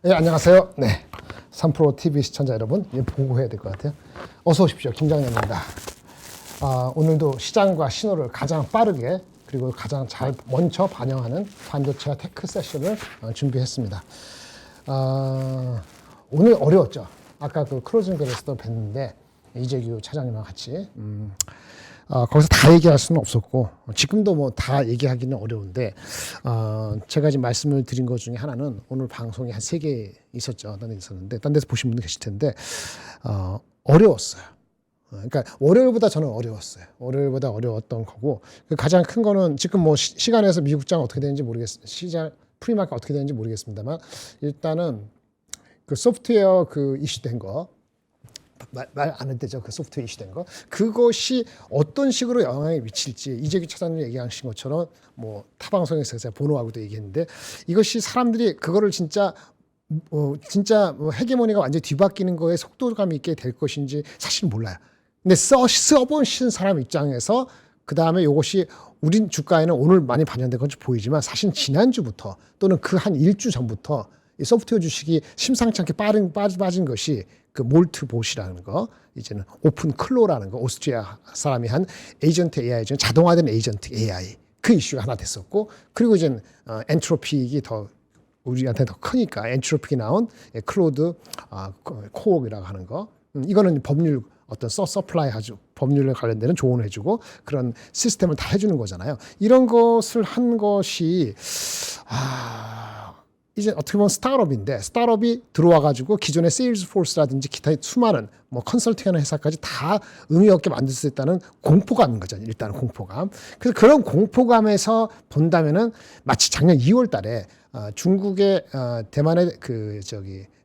네, 안녕하세요. 네, 3프로 TV 시청자 여러분, 보고해야 될 것 같아요. 어서 오십시오. 김장현입니다. 오늘도 시장과 신호를 가장 빠르게 그리고 가장 잘 먼저 반영하는 반도체와 테크 세션을 준비했습니다. 오늘 어려웠죠. 아까 그 클로징 벨에서도 뵀는데 이재규 차장님과 같이 거기서 다 얘기할 수는 없었고 지금도 뭐 다 얘기하기는 어려운데 제가 지금 말씀을 드린 것 중에 하나는 오늘 방송이 한 3개 있었죠. 딴 데 있었는데 딴 데서 보신 분도 계실 텐데 어려웠어요. 그러니까 월요일보다 저는 어려웠어요. 월요일보다 어려웠던 거고 가장 큰 거는 지금 뭐 시간에서 미국장 어떻게 되는지 모르겠어요. 시장 프리마켓 어떻게 되는지 모르겠습니다만 일단은 그 소프트웨어 그 이슈된 거 말 안 했대죠. 그 소프트웨어 이슈된 거. 그것이 어떤 식으로 영향을 미칠지 이재규 차장님 얘기하신 것처럼 뭐 타방송에서 제가 보노하고도 얘기했는데 이것이 사람들이 그거를 진짜 뭐 헤게모니가 완전히 뒤바뀌는 거에 속도감 있게 될 것인지 사실 몰라요. 근데 써보신 사람 입장에서 그 다음에 이것이 우리 주가에는 오늘 많이 반영된 건지 보이지만 사실 지난주부터 또는 그 한 일주 전부터 이 소프트웨어 주식이 심상치 않게 빠진 것이 그 몰트봇이라는 거, 이제는 오픈 클로라는 거, 오스트리아 사람이 한 에이전트 AI 중 자동화된 에이전트 AI 그 이슈가 하나 됐었고, 그리고 이제 엔트로픽이 더 우리한테 더 크니까 엔트로픽이 나온 클로드 코옥이라고 하는 거, 이거는 법률 어떤 서플라이 하죠. 법률에 관련되는 조언을 해주고 그런 시스템을 다 해주는 거잖아요. 이런 것을 한 것이 이제 어떻게 보면 스타트업인데 스타트업이 들어와가지고 기존의 세일즈포스라든지 기타 수많은 뭐 컨설팅하는 회사까지 다 의미 없게 만들 수 있다는 공포감인 거죠. 일단은 공포감. 그래서 그런 공포감에서 본다면은 마치 작년 2월달에 중국의 대만의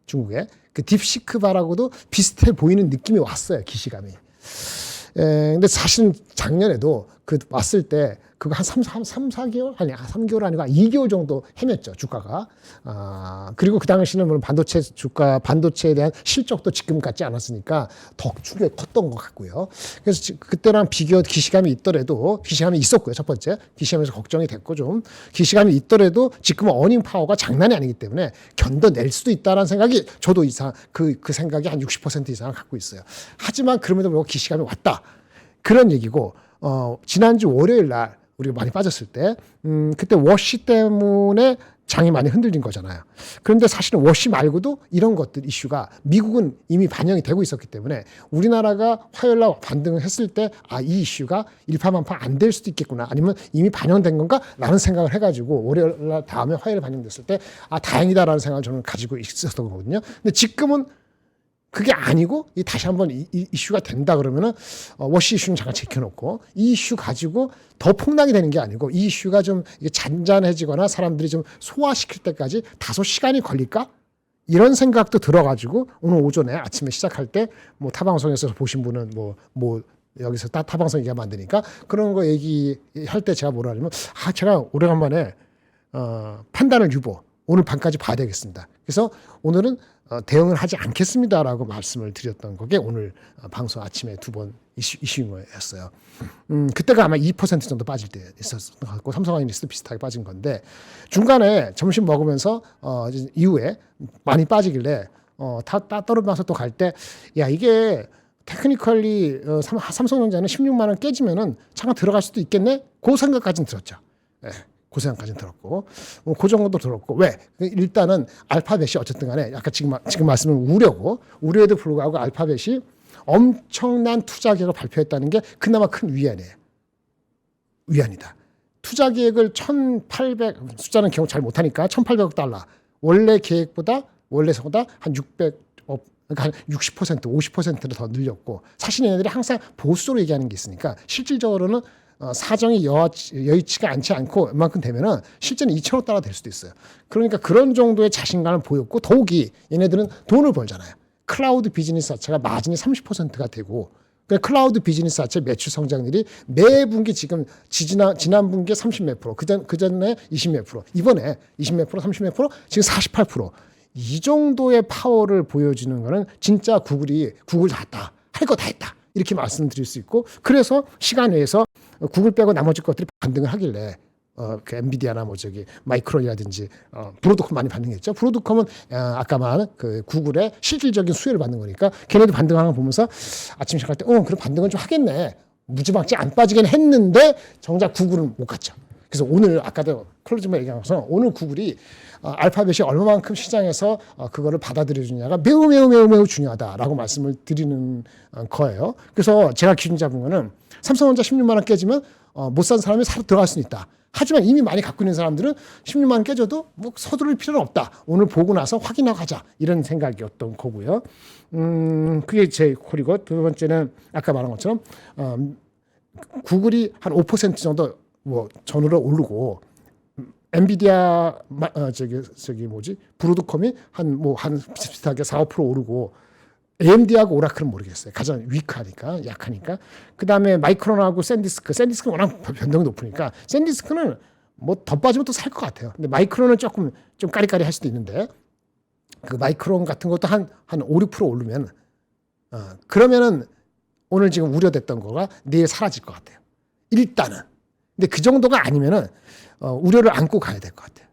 중국의 그 딥시크바라고도 비슷해 보이는 느낌이 왔어요. 기시감이. 근데 사실은 작년에도 그 왔을 때 그거 한 3-4개월? 아니, 3개월 아니고 2개월 정도 헤맸죠, 주가가. 그리고 그 당시는 물론 반도체에 대한 실적도 지금 같지 않았으니까 더 충격이 컸던 것 같고요. 그래서 그때랑 비교 기시감이 있더라도, 기시감이 있었고요, 첫 번째. 기시감에서 걱정이 됐고 좀. 기시감이 있더라도 지금은 어닝 파워가 장난이 아니기 때문에 견뎌낼 수도 있다는 생각이 저도 그 생각이 한 60% 이상을 갖고 있어요. 하지만 그럼에도 불구하고 기시감이 왔다. 그런 얘기고, 지난주 월요일 날 우리가 많이 빠졌을 때, 그때 워시 때문에 장이 많이 흔들린 거잖아요. 그런데 사실은 워시 말고도 이런 것들 이슈가 미국은 이미 반영이 되고 있었기 때문에 우리나라가 화요일 날 반등을 했을 때, 이 이슈가 일파만파 안 될 수도 있겠구나. 아니면 이미 반영된 건가? 라는 생각을 해가지고 월요일 날 다음에 화요일에 반영됐을 때, 다행이다라는 생각을 저는 가지고 있었던 거거든요. 근데 지금은 그게 아니고 다시 한번 이슈가 된다 그러면은 워시 이슈는 잠깐 제껴놓고 이 이슈 가지고 더 폭락이 되는 게 아니고 이 이슈가 좀 이게 잔잔해지거나 사람들이 좀 소화시킬 때까지 다소 시간이 걸릴까? 이런 생각도 들어가지고 오늘 오전에 아침에 시작할 때 뭐 타방송에서 보신 분은 뭐 여기서 타방송 얘기하면 안 되니까 그런 거 얘기할 때 제가 뭐라 하냐면 제가 오래간만에 판단을 유보 오늘 밤까지 봐야 되겠습니다. 그래서 오늘은 대응을 하지 않겠습니다라고 말씀을 드렸던 거게 오늘 방송 아침에 2번 이슈인 거였어요. 그때가 아마 2% 정도 빠질 때 있었던 것 같고 삼성하이닉스도 비슷하게 빠진 건데 중간에 점심 먹으면서 이후에 많이 빠지길래 따로면서 또 갈 때 이게 테크니컬리 삼성전자는 16만 원 깨지면은 잠깐 들어갈 수도 있겠네? 그 생각까지는 들었죠. 네. 그 생각까지는 들었고, 그 정도도 들었고, 왜? 일단은 알파벳이 어쨌든 간에, 아까 지금 말씀은 우려에도 불구하고 알파벳이 엄청난 투자 계획을 발표했다는 게 그나마 큰 위안이다. 투자 계획을 1,800, 숫자는 기억 잘 못하니까 1,800억 달러. 원래보다 한 600, 그러니까 한 60%, 50%를 더 늘렸고, 사실 얘네들이 항상 보수로 얘기하는 게 있으니까, 실질적으로는 사정이 여의치가 않지 않고 이만큼 되면은 실제는 2천억 달러 될 수도 있어요. 그러니까 그런 정도의 자신감을 보였고 더욱이 얘네들은 돈을 벌잖아요. 클라우드 비즈니스 자체가 마진이 30%가 되고 그러니까 클라우드 비즈니스 자체 매출 성장률이 매 분기 지금 지난 분기에 30몇 프로, 그전에 20몇 프로, 이번에 20몇 프로, 30몇 프로, 지금 48%. 이 정도의 파워를 보여주는 거는 진짜 구글 다 했다. 할 거 다 했다. 이렇게 말씀드릴 수 있고 그래서 시간 내에서 구글 빼고 나머지 것들이 반등을 하길래 그 엔비디아나 뭐 저기 마이크론이라든지 브로드컴 많이 반등했죠. 브로드컴은 아까 말한 그 구글의 실질적인 수혜를 받는 거니까 걔네도 반등하는 거 보면서 아침 시작할 때 그럼 반등은 좀 하겠네. 무지막지 안 빠지긴 했는데 정작 구글은 못 갔죠. 그래서 오늘 아까도 클로즈만 얘기하면서 오늘 구글이 알파벳이 얼마만큼 시장에서 그거를 받아들여주냐가 매우 중요하다라고 말씀을 드리는 거예요. 그래서 제가 기준 잡은 거는 삼성전자 16만 원 깨지면 못 산 사람이 사러 들어갈 수는 있다. 하지만 이미 많이 갖고 있는 사람들은 16만 원 깨져도 뭐 서두를 필요는 없다. 오늘 보고 나서 확인하고 가자. 이런 생각이었던 거고요. 그게 제 콜이고 두 번째는 아까 말한 것처럼 구글이 한 5% 정도 뭐 전후로 오르고 엔비디아 저기 뭐지 브로드컴이 한 비슷하게 4~5% 오르고 AMD하고 오라클은 모르겠어요. 가장 위크하니까 약하니까. 그다음에 마이크론하고 샌디스크는 워낙 변동이 높으니까 샌디스크는 뭐 더 빠지면 또 살 것 같아요. 근데 마이크론은 조금 좀 까리까리 할 수도 있는데 그 마이크론 같은 것도 한 5~6% 오르면 그러면은 오늘 지금 우려됐던 거가 내일 사라질 것 같아요. 일단은. 근데 그 정도가 아니면은 우려를 안고 가야 될 것 같아요.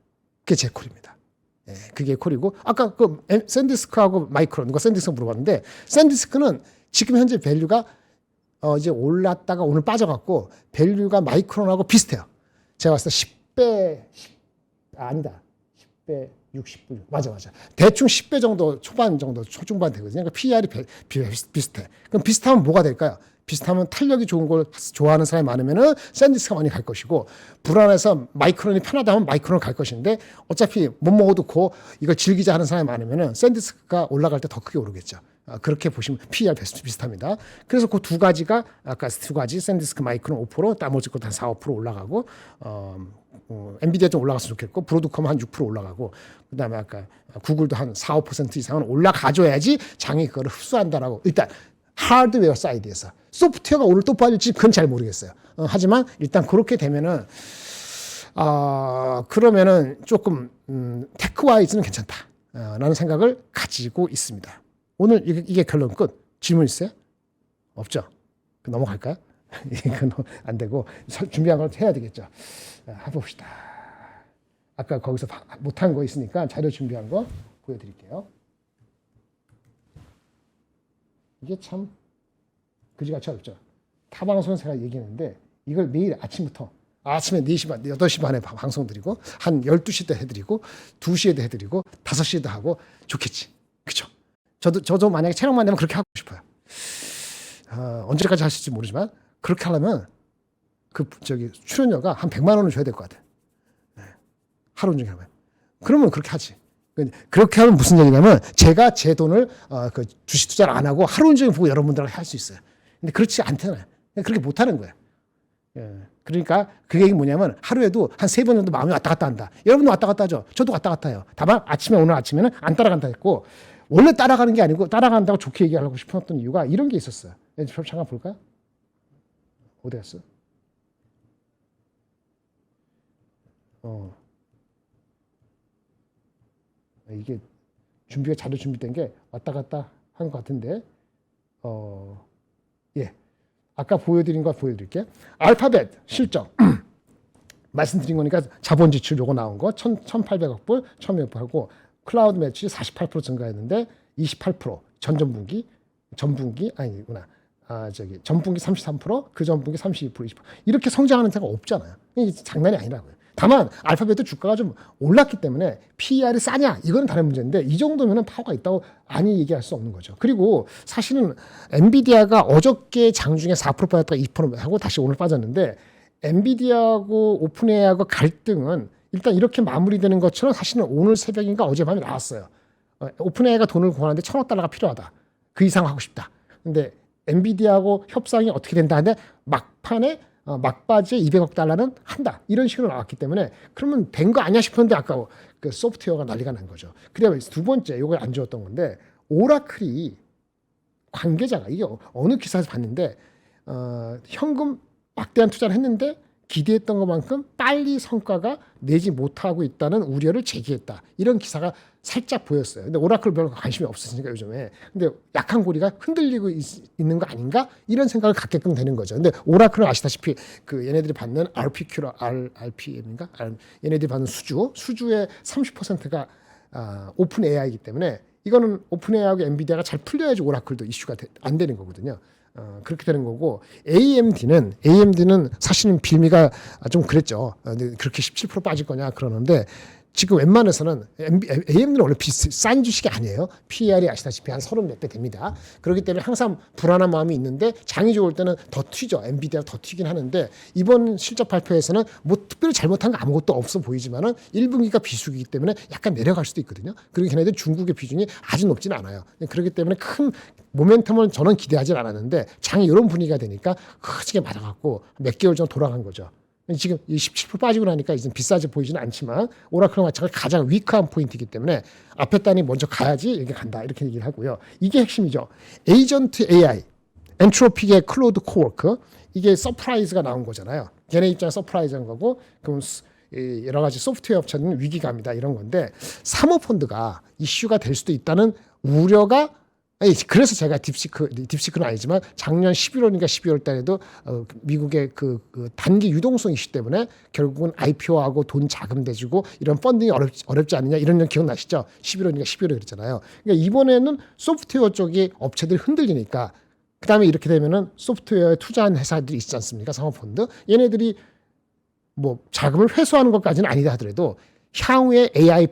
그게 제 콜입니다. 예, 그게 콜이고 아까 그 샌디스크하고 마이크론 누가 샌디스크 물어봤는데 샌디스크는 지금 현재 밸류가 이제 올랐다가 오늘 빠져갖고 밸류가 마이크론하고 비슷해요. 제가 봤을 때 10배 60배 맞아 대충 10배 정도 초반 정도 초중반 되거든요. 그러니까 PER이 비슷해. 그럼 비슷하면 뭐가 될까요? 비슷하면 탄력이 좋은 걸 좋아하는 사람이 많으면은 샌디스크가 많이 갈 것이고 불안해서 마이크론이 편하다 하면 마이크론 갈 것인데 어차피 못 먹어도 이걸 즐기자 하는 사람이 많으면은 샌디스크가 올라갈 때 더 크게 오르겠죠. 그렇게 보시면 PER 비슷합니다. 그래서 그 두 가지가 아까 두 가지 샌디스크 마이크론 5% 나머지 것도 한 4~5% 올라가고 엔비디아 좀 올라갔으면 좋겠고 브로드컴 한 6% 올라가고 그다음에 아까 구글도 한 4~5% 이상은 올라가줘야지 장이 그거를 흡수한다라고 일단 하드웨어 사이드에서 소프트웨어가 오늘 또 빠질지 그건 잘 모르겠어요. 하지만 일단 그렇게 되면은 그러면은 조금 테크와이즈는 괜찮다라는 생각을 가지고 있습니다. 오늘 이게 결론 끝. 질문 있어요? 없죠? 넘어갈까요? 이건 안 되고 준비한 걸 해야 되겠죠. 해봅시다. 아까 거기서 못한 거 있으니까 자료 준비한 거 보여드릴게요. 이게 참 그지같이 어렵죠. 타방송에서 제가 얘기했는데 이걸 매일 아침부터 아침에 4시 반, 8시 반에 방송 드리고 한 12시 때 해드리고 2시에도 해드리고 5시에도 하고 좋겠지. 그렇죠? 저도 만약에 촬영만 되면 그렇게 하고 싶어요. 언제까지 할 수 있을지 모르지만 그렇게 하려면 출연료가 한 100만 원을 줘야 될 것 같아요. 네. 하루 종일 하면. 그러면 그렇게 하지. 그렇게 하면 무슨 얘기냐면 제가 제 돈을 주식 투자를 안 하고 하루 종일 보고 여러분들하고 할 수 있어요. 근데 그렇지 않잖아요. 그렇게 못 하는 거예요. 예. 그러니까 그 얘기 뭐냐면 하루에도 한 3번 정도 마음이 왔다 갔다 한다. 여러분도 왔다 갔다 하죠. 저도 왔다 갔다 해요. 다만 오늘 아침에는 안 따라간다 했고 원래 따라가는 게 아니고 따라간다고 좋게 얘기하고 싶었던 이유가 이런 게 있었어요. 잠깐 볼까요? 어디 갔어? 이게 자료 준비된 게 왔다 갔다 한 것 같은데, 예. 아까 보여드린 거 보여드릴게요. 알파벳 실적. 말씀드린 거니까 자본 지출 요거 나온 거 1,800억 불, 1,200억 하고 클라우드 매출이 48% 증가했는데 28% 전분기 아니구나. 전분기 33%, 그 전분기 32%, 20% 이렇게 성장하는 데가 없잖아요. 이게 장난이 아니라고요. 다만 알파벳도 주가가 좀 올랐기 때문에 PER이 싸냐 이건 다른 문제인데 이 정도면은 파워가 있다고 아니 얘기할 수 없는 거죠. 그리고 사실은 엔비디아가 어저께 장중에 4% 빠졌다가 2% 하고 다시 오늘 빠졌는데 엔비디아하고 오픈AI하고 갈등은 일단 이렇게 마무리되는 것처럼 사실은 오늘 새벽인가 어젯밤에 나왔어요. 오픈AI가 돈을 구하는데 1,000억 달러가 필요하다. 그 이상 하고 싶다. 근데 엔비디아하고 협상이 어떻게 된다 하는데 막판에 막바지에 200억 달러는 한다. 이런 식으로 나왔기 때문에 그러면 된 거 아니야 싶었는데 아까 그 소프트웨어가 난리가 난 거죠. 그다음에 두 번째 이걸 안 좋았던 건데 오라클이 관계자가 이게 어느 기사에서 봤는데 현금 막대한 투자를 했는데 기대했던 것만큼 빨리 성과가 내지 못하고 있다는 우려를 제기했다. 이런 기사가 살짝 보였어요. 근데 오라클 별로 관심이 없으니까 요즘에. 근데 약한 고리가 흔들리고 있는 거 아닌가? 이런 생각을 갖게끔 되는 거죠. 근데 오라클은 아시다시피 그 얘네들이 받는 RPQ라 RPM인가? 얘네들이 받는 수주의 30%가 오픈 AI이기 때문에 이거는 오픈 AI하고 엔비디아가 잘 풀려야지 오라클도 이슈가 안 되는 거거든요. 그렇게 되는 거고 AMD는 사실은 빌미가 좀 그랬죠. 그렇게 17% 빠질 거냐 그러는데 지금 웬만해서는 AMD는 원래 싼 주식이 아니에요. PER이 아시다시피 한 30 몇 배 됩니다. 그렇기 때문에 항상 불안한 마음이 있는데 장이 좋을 때는 더 튀죠. 엔비디아가 더 튀긴 하는데 이번 실적 발표에서는 뭐 특별히 잘못한 거 아무것도 없어 보이지만은 1분기가 비수기이기 때문에 약간 내려갈 수도 있거든요. 그리고 걔네들 중국의 비중이 아주 높지는 않아요. 그렇기 때문에 큰 모멘텀을 저는 기대하진 않았는데 장이 이런 분위기가 되니까 크게 맞아갖고 몇 개월 전 돌아간 거죠. 지금 17% 빠지고 나니까 이제 비싸지 보이지는 않지만 오라클 마찬가지 가장 위크한 포인트이기 때문에 앞에 단이 먼저 가야지 이렇게 간다 이렇게 얘기를 하고요. 이게 핵심이죠. 에이전트 AI, 엔트로픽의 클로드 코워크 이게 서프라이즈가 나온 거잖아요. 걔네 입장에 서프라이즈한 거고 그럼 여러 가지 소프트웨어 업체는 위기감이다 이런 건데 사모펀드가 이슈가 될 수도 있다는 우려가 그래서 제가 딥시크는 아니지만 작년 11월인가 12월 달에도 미국의 그 단기 유동성 이슈 때문에 결국은 IPO하고 돈 자금 대주고 이런 펀딩이 어렵지 않느냐 이런 건 기억나시죠? 11월인가 12월에 그랬잖아요. 그러니까 이번에는 소프트웨어 쪽이 업체들이 흔들리니까 그다음에 이렇게 되면은 소프트웨어에 투자한 회사들이 있지 않습니까? 사모펀드 얘네들이 뭐 자금을 회수하는 것까지는 아니다 하더라도 향후에 AI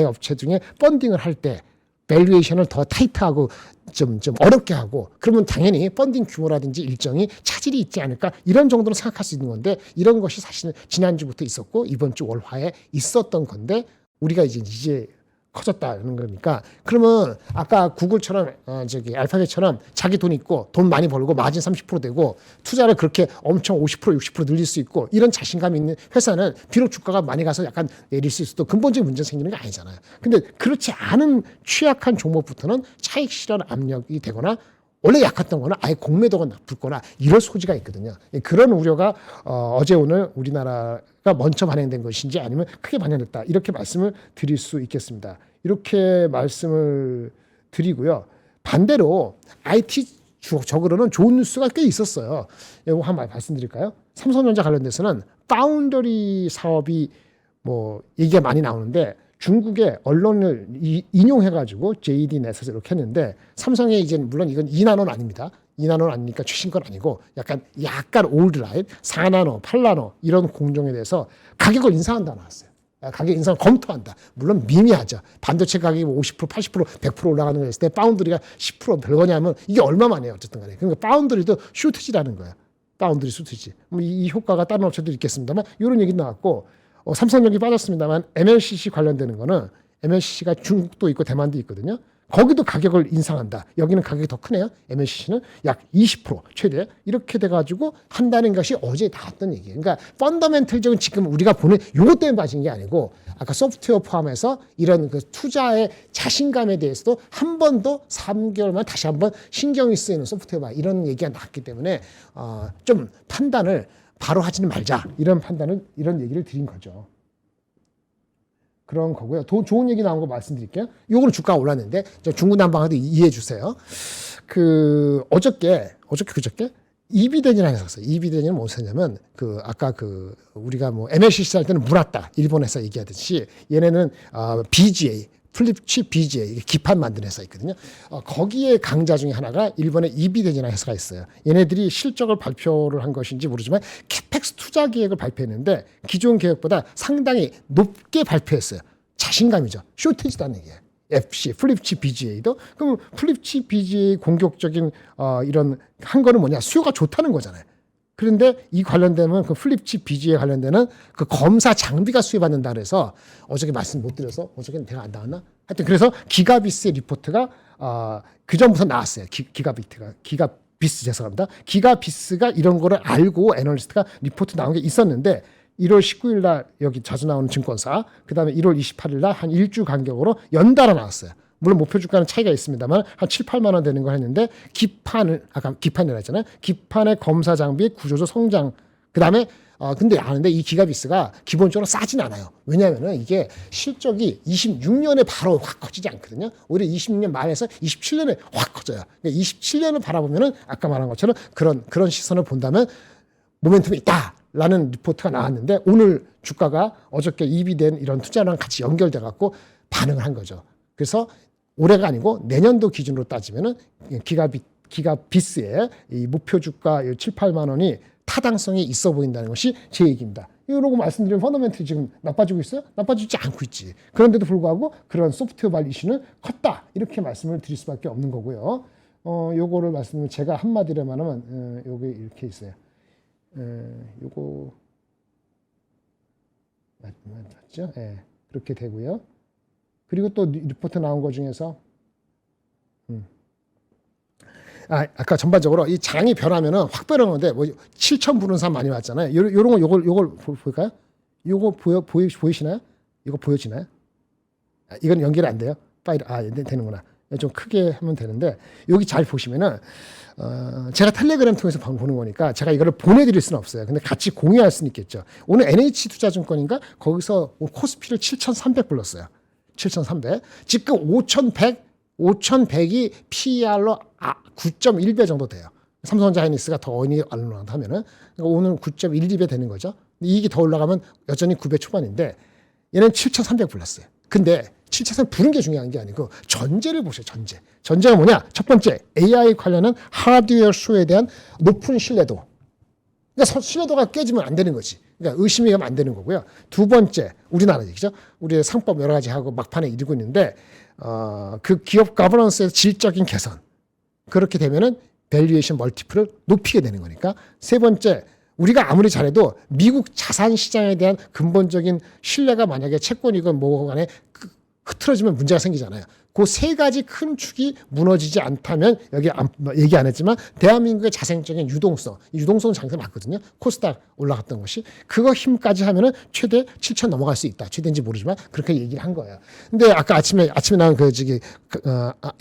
업체 중에 펀딩을 할 때 밸류에이션을 더 타이트하고 좀 어렵게 하고 그러면 당연히 펀딩 규모라든지 일정이 차질이 있지 않을까 이런 정도는 생각할 수 있는 건데 이런 것이 사실은 지난주부터 있었고 이번 주 월화에 있었던 건데 우리가 이제 커졌다는 거니까 그러면 아까 구글처럼 알파벳처럼 자기 돈 있고 돈 많이 벌고 마진 30% 되고 투자를 그렇게 엄청 50% 60% 늘릴 수 있고 이런 자신감이 있는 회사는 비록 주가가 많이 가서 약간 내릴 수 있어도 근본적인 문제 생기는 게 아니잖아요. 근데 그렇지 않은 취약한 종목부터는 차익 실현 압력이 되거나 원래 약했던 거는 아예 공매도가 붙거나 이럴 소지가 있거든요. 그런 우려가 어제 오늘 우리나라가 먼저 반영된 것인지 아니면 크게 반영됐다. 이렇게 말씀을 드릴 수 있겠습니다. 이렇게 말씀을 드리고요. 반대로 IT 적으로는 좋은 뉴스가 꽤 있었어요. 이거 한번 말씀드릴까요? 삼성전자 관련돼서는 파운더리 사업이 뭐 얘기가 많이 나오는데 중국의 언론을 인용해가지고 JD넷에서 이렇게 했는데 삼성에 이제 물론 이건 2나노는 아닙니다. 2나노는 아니니까 최신 건 아니고 약간 올드 라인 4나노, 8나노 이런 공정에 대해서 가격을 인상한다 나왔어요. 가격 인상 검토한다. 물론 미미하죠. 반도체 가격이 50%, 80%, 100% 올라가는 거 있을 때 파운드리가 10% 별거냐면 이게 얼마만 해요. 어쨌든 간에. 그러니까 파운드리도 슈트지라는 거예요. 파운드리 슈트지. 이 효과가 다른 업체도 있겠습니다만 이런 얘기 나왔고 삼성전기 빠졌습니다만 MLCC 관련되는 거는 MLCC가 중국도 있고 대만도 있거든요. 거기도 가격을 인상한다. 여기는 가격이 더 크네요. MLCC는 약 20% 최대 이렇게 돼가지고 한다는 것이 어제 나왔던 얘기예요. 그러니까 펀더멘털적인 지금 우리가 보는 요것 때문에 빠진 게 아니고 아까 소프트웨어 포함해서 이런 그 투자의 자신감에 대해서도 한 번 더 3개월만 다시 한번 신경이 쓰이는 소프트웨어 이런 얘기가 나왔기 때문에 좀 판단을 바로 하지는 말자 이런 얘기를 드린 거죠. 그런 거고요. 더 좋은 얘기 나온 거 말씀드릴게요. 요거는 주가가 올랐는데 중구난방해도 이해해 주세요. 어저께 이비덴이라는 회사 있어요. 이비덴은 무엇이냐면 아까 우리가 뭐 MLCC 할 때는 물았다 일본 회사 얘기하듯이 얘네는 BGA 플립칩 BGA 기판 만드는 회사 있거든요. 거기에 강자 중에 하나가 일본의 이비덴이라는 회사가 있어요. 얘네들이 실적을 발표를 한 것인지 모르지만 캐펙스 투자 계획을 발표했는데 기존 계획보다 상당히 높게 발표했어요. 자신감이죠. 쇼티지다는 얘기예요. FC 플립칩 BGA도 그럼 플립칩 BGA 공격적인 이런 한 거는 뭐냐 수요가 좋다는 거잖아요. 그런데 이 관련되면 그 플립칩 BG에 관련되는 그 검사 장비가 수혜받는다 그래서 어저께 말씀 못 드려서 어저께는 대화 안 나왔나? 하여튼 그래서 기가비스의 리포트가 그 전부터 나왔어요. 기가비스 죄송합니다. 기가비스가 이런 거를 알고 애널리스트가 리포트 나온 게 있었는데 1월 19일 날 여기 자주 나오는 증권사 그다음에 1월 28일 날 한 일주 간격으로 연달아 나왔어요. 물론 목표 주가는 차이가 있습니다만 한 7, 8만 원 되는 걸 했는데 아까 기판이라 했잖아요. 기판의 검사 장비 구조조 성장 그다음에 근데 아는데 이 기가비스가 기본적으로 싸진 않아요. 왜냐하면은 이게 실적이 26년에 바로 확 커지지 않거든요. 오히려 26년 말에서 27년에 확 커져요. 그러니까 27년을 바라보면은 아까 말한 것처럼 그런 시선을 본다면 모멘텀이 있다라는 리포트가 나왔는데 오늘 주가가 어저께 입이된 이런 투자랑 같이 연결돼 갖고 반응을 한 거죠. 그래서 올해가 아니고 내년도 기준으로 따지면은 기가비스의 이 목표 주가 7, 8만 원이 타당성이 있어 보인다는 것이 제 얘기입니다. 이러고 말씀드리면 펀더멘털이 지금 나빠지고 있어요? 나빠지지 않고 있지. 그런데도 불구하고 그런 소프트웨어 발 이슈는 컸다. 이렇게 말씀을 드릴 수밖에 없는 거고요. 요거를 말씀드리면 제가 한마디로 말하면 요게 이렇게 있어요. 요거 맞죠? 예. 그렇게 되고요. 그리고 또 리포트 나온 것 중에서 아까 전반적으로 이 장이 변하면은 확 변하는데 뭐 7천 부는 사람 많이 왔잖아요. 요런 거 요걸 볼까요? 요거 보이시나요? 이거 보여지나요? 이건 연결이 안 돼요. 파일 되는구나. 좀 크게 하면 되는데 여기 잘 보시면은 제가 텔레그램 통해서 보는 거니까 제가 이거를 보내드릴 수는 없어요. 근데 같이 공유할 수는 있겠죠. 오늘 NH투자증권인가 거기서 코스피를 7,300 불렀어요. 7,300. 지금 5,100이 PER로 9.1배 정도 돼요. 삼성전자 하이닉스가 더 올라간다 하면은 그러니까 오늘 9.12배 되는 거죠. 이익이 더 올라가면 여전히 9배 초반인데 얘는 7,300 불렀어요. 근데 7,300 부른 게 중요한 게 아니고 전제를 보세요. 전제가 뭐냐? 첫 번째 AI 관련한 하드웨어 수에 대한 높은 신뢰도. 그러니까 신뢰도가 깨지면 안 되는 거지. 그러니까 의심이 가면 안 되는 거고요. 두 번째 우리나라 얘기죠. 우리의 상법 여러 가지 하고 막판에 이르고 있는데 그 기업 가버넌스의 질적인 개선. 그렇게 되면은 밸류에이션 멀티플을 높이게 되는 거니까. 세 번째, 우리가 아무리 잘해도 미국 자산 시장에 대한 근본적인 신뢰가 만약에 채권이건 뭐건 간에 흐트러지면 문제가 생기잖아요. 그 세 가지 큰 축이 무너지지 않다면 여기 얘기 안 했지만 대한민국의 자생적인 유동성, 이 유동성은 장세 맞거든요. 코스닥 올라갔던 것이 그거 힘까지 하면은 최대 7천 넘어갈 수 있다. 최대인지 모르지만 그렇게 얘기를 한 거예요. 근데 아까 아침에 나온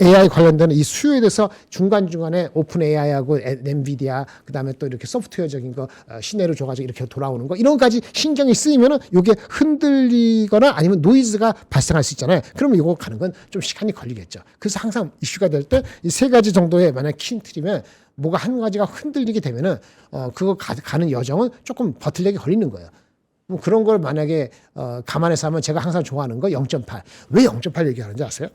AI 관련되는 이 수요에 대해서 중간중간에 오픈 AI하고 엔비디아 그다음에 또 이렇게 소프트웨어적인 거 시내로 줘가지고 이렇게 돌아오는 거 이런 것까지 신경이 쓰이면은 이게 흔들리거나 아니면 노이즈가 발생할 수 있잖아요. 그러면 이거 가는 건 좀 시간이 걸리겠죠. 그래서 항상 이슈가 될 때 이 세 가지 정도의 만약 키 틀이면 뭐가 한 가지가 흔들리게 되면은 그거 가는 여정은 조금 버틀렉이 걸리는 거예요. 뭐 그런 걸 만약에 감안해서 하면 제가 항상 좋아하는 거 0.8. 왜 0.8 얘기하는지 아세요?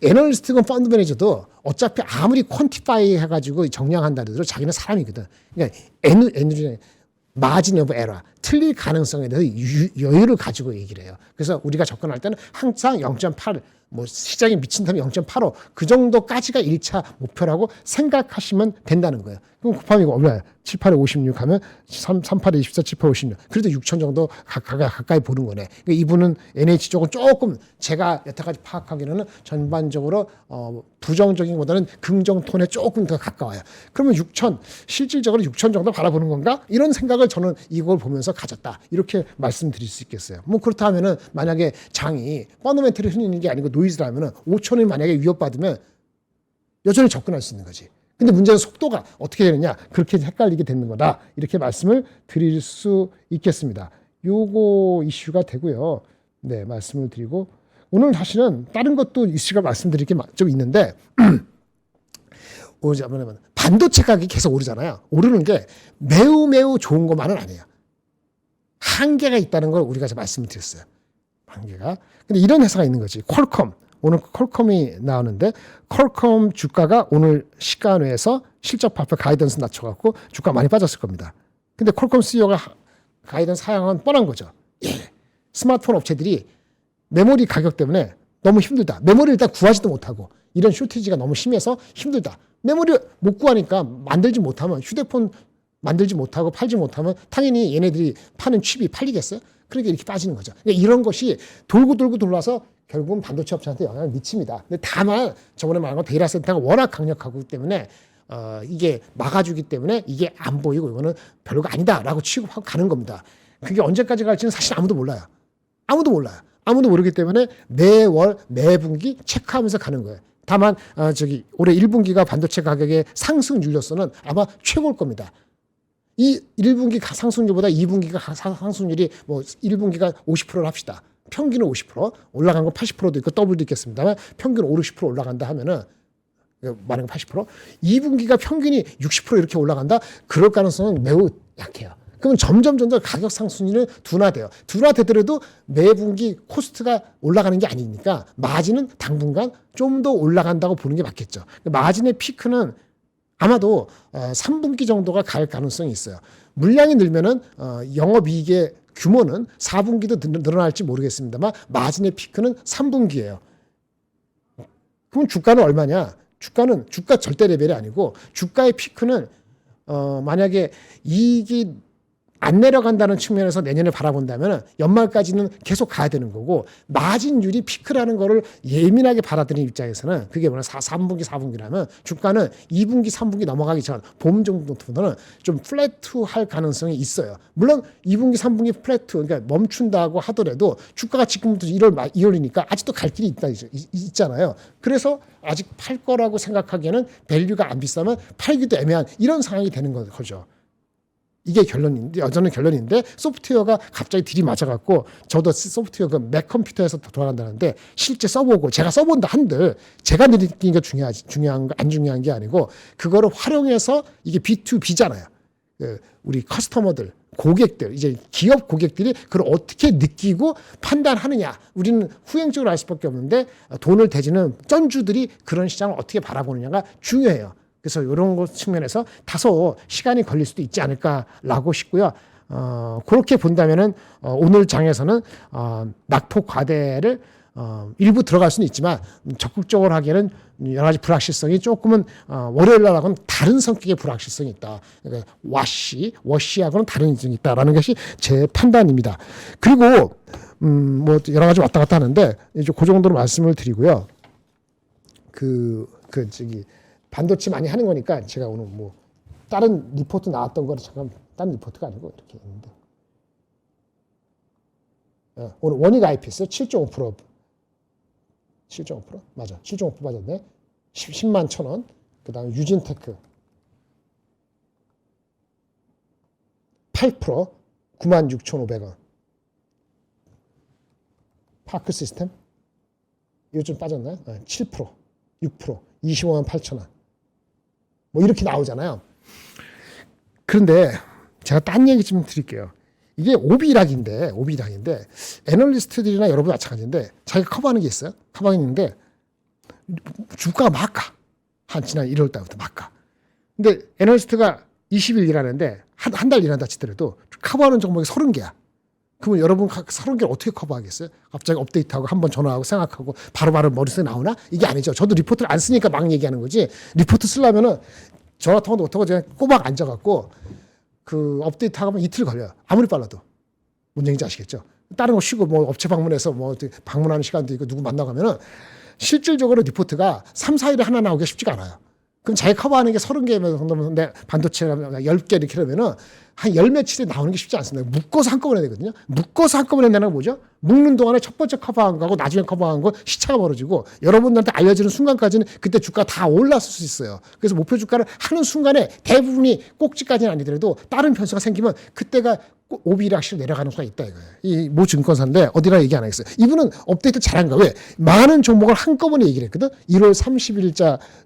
애널리스트건 펀드 매니저도 어차피 아무리 퀀티파이 해가지고 정량한다 하더라도 자기는 사람이거든. 그러니까 마진 오브 에러, 틀릴 가능성에 대해서 여유를 가지고 얘기를 해요. 그래서 우리가 접근할 때는 항상 0.8, 뭐 시장이 미친다면 0.85 그 정도까지가 1차 목표라고 생각하시면 된다는 거예요. 그럼 곱하면 이거 얼마야? 7, 8에 56 하면 3, 8에 24, 7, 8에 56. 그래도 6천 정도 가까이 보는 거네. 그러니까 이분은 NH 쪽은 조금 제가 여태까지 파악하기로는 전반적으로 부정적인보다는 긍정 톤에 조금 더 가까워요. 그러면 6천, 실질적으로 6천 정도 바라보는 건가? 이런 생각을 저는 이걸 보면서 가졌다. 이렇게 말씀드릴 수 있겠어요. 뭐 그렇다 하면은 만약에 장이 펀더멘털이 흔들리는 게 아니고 노이즈라면은 5천이 만약에 위협받으면 여전히 접근할 수 있는 거지. 근데 문제는 속도가 어떻게 되느냐? 그렇게 헷갈리게 되는 거다. 이렇게 말씀을 드릴 수 있겠습니다. 요거 이슈가 되고요. 네, 말씀을 드리고 오늘 사실은 다른 것도 이슈가 말씀드릴 게 좀 있는데 반도체 가격이 계속 오르잖아요. 오르는 게 매우 좋은 것만은 아니에요. 한계가 있다는 걸 우리가 말씀을 드렸어요. 한계가. 근데 이런 회사가 있는 거지. 퀄컴. 오늘 퀄컴이 나오는데 퀄컴 주가가 오늘 시간외에서 실적 발표 가이던스 낮춰갖고 주가 많이 빠졌을 겁니다. 근데 퀄컴 CEO가 가이던스 하향은 뻔한 거죠. 스마트폰 업체들이 메모리 가격 때문에 너무 힘들다. 메모리를 일단 구하지도 못하고 이런 쇼티지가 너무 심해서 힘들다. 메모리 못 구하니까 만들지 못하면 휴대폰 만들지 못하고 팔지 못하면 당연히 얘네들이 파는 칩이 팔리겠어요? 그러니까 이렇게 빠지는 거죠. 그러니까 이런 것이 돌고 돌아서 결국은 반도체 업체한테 영향을 미칩니다. 근데 다만 저번에 말한 건 데이터 센터가 워낙 강력하기 때문에 이게 막아주기 때문에 이게 안 보이고 이거는 별로가 아니다라고 취급하고 가는 겁니다. 그게 언제까지 갈지는 사실 아무도 몰라요. 아무도 모르기 때문에 매월 매분기 체크하면서 가는 거예요. 다만 올해 1분기가 반도체 가격의 상승 율로서는 아마 최고일 겁니다. 이 1분기 상승률보다 2분기가 상승률이 뭐 1분기가 50%를 합시다. 평균은 50%, 올라간 건 80%도 있고 더블도 있겠습니다만 평균 5, 60% 올라간다 하면은 만약에 80%, 2분기가 평균이 60% 이렇게 올라간다? 그럴 가능성은 매우 약해요. 그러면 점점 가격 상승률은 둔화돼요. 둔화되더라도 매 분기 코스트가 올라가는 게 아니니까 마진은 당분간 좀 더 올라간다고 보는 게 맞겠죠. 마진의 피크는 아마도 3분기 정도가 갈 가능성이 있어요. 물량이 늘면은 영업이익의 규모는 4분기도 늘어날지 모르겠습니다만 마진의 피크는 3분기예요. 그럼 주가는 얼마냐? 주가는 주가 절대 레벨이 아니고 주가의 피크는 만약에 이익이 안 내려간다는 측면에서 내년을 바라본다면 연말까지는 계속 가야 되는 거고 마진율이 피크라는 거를 예민하게 받아들이는 입장에서는 그게 뭐냐 3분기 4분기라면 주가는 2분기 3분기 넘어가기 전 봄 정도부터는 좀 플래트할 가능성이 있어요. 물론 2분기 3분기 플래트 그러니까 멈춘다고 하더라도 주가가 지금부터 2월이니까 아직도 갈 길이 있잖아요. 그래서 아직 팔 거라고 생각하기에는 밸류가 안 비싸면 팔기도 애매한 이런 상황이 되는 거죠. 이게 결론인데 여전히 결론인데 소프트웨어가 갑자기 들이맞아갖고 저도 소프트웨어 그 맥 컴퓨터에서 돌아간다는데 실제 써보고 제가 써본다 한들 제가 느끼는 게 중요한 거 안 중요한 게 아니고 그거를 활용해서 이게 B2B잖아요. 우리 커스터머들 고객들 이제 기업 고객들이 그걸 어떻게 느끼고 판단하느냐 우리는 후행적으로 알 수밖에 없는데 돈을 대지는 쩐주들이 그런 시장을 어떻게 바라보느냐가 중요해요. 그래서 이런 것 측면에서 다소 시간이 걸릴 수도 있지 않을까라고 싶고요. 그렇게 본다면은 오늘 장에서는 낙폭 과대를 일부 들어갈 수는 있지만 적극적으로 하기에는 여러 가지 불확실성이 조금은 월요일 날하고는 다른 성격의 불확실성이 있다. 그러니까 워시하고는 다른 인성이 있다라는 것이 제 판단입니다. 그리고 뭐 여러 가지 왔다 갔다 하는데 이제 그 정도로 말씀을 드리고요. 반도체 많이 하는 거니까 제가 오늘 뭐 다른 리포트 나왔던 거를 잠깐 다른 리포트가 아니고 이렇게 있는데 오늘 원익 IPS 7.5% 맞아 7.5% 맞았네 10만 1,000원 그 다음에 유진테크 8% 96,500원 파크 시스템 이거 좀 빠졌나요? 7% 6% 25만 8,000원 뭐 이렇게 나오잖아요. 그런데 제가 딴 얘기 좀 드릴게요. 이게 오비락인데 애널리스트들이나 여러분 마찬가지인데 자기가 커버하는 게 있어요. 커버했는데 주가가 막 가. 한 지난 1월 달부터 막 가. 근데 애널리스트가 20일 일하는데 한 달 일한다 치더라도 커버하는 종목이 30개야. 그러면 여러분 30개를 어떻게 커버하겠어요? 갑자기 업데이트하고 한번 전화하고 생각하고 바로바로 머릿속에 나오나? 이게 아니죠. 저도 리포트를 안 쓰니까 막 얘기하는 거지. 리포트 쓰려면은 전화 통화도 못하고 그냥 꼬박 앉아갖고 그 업데이트하면 이틀 걸려요. 아무리 빨라도. 뭔 얘기인지 아시겠죠? 다른 거 쉬고 뭐 업체 방문해서 뭐 방문하는 시간도 있고 누구 만나가면은 실질적으로 리포트가 3, 4일에 하나 나오기가 쉽지가 않아요. 그럼 자기 커버하는 게 30개 정도면 반도체라면 10개 이렇게 하면은 한 열 며칠에 나오는 게 쉽지 않습니다. 묶어서 한꺼번에 되거든요. 묶어서 한꺼번에 내는 건 뭐죠? 묶는 동안에 첫 번째 커버한 거하고 나중에 커버한 거 시차가 벌어지고 여러분들한테 알려지는 순간까지는 그때 주가 다 올랐을 수 있어요. 그래서 목표 주가를 하는 순간에 대부분이 꼭지까지는 아니더라도 다른 변수가 생기면 그때가 오비락시로 내려가는 수가 있다 이거예요. 이 모 증권사인데 어디나 얘기 안 하겠어요. 이분은 업데이트 잘한 거야. 왜? 많은 종목을 한꺼번에 얘기를 했거든. 1월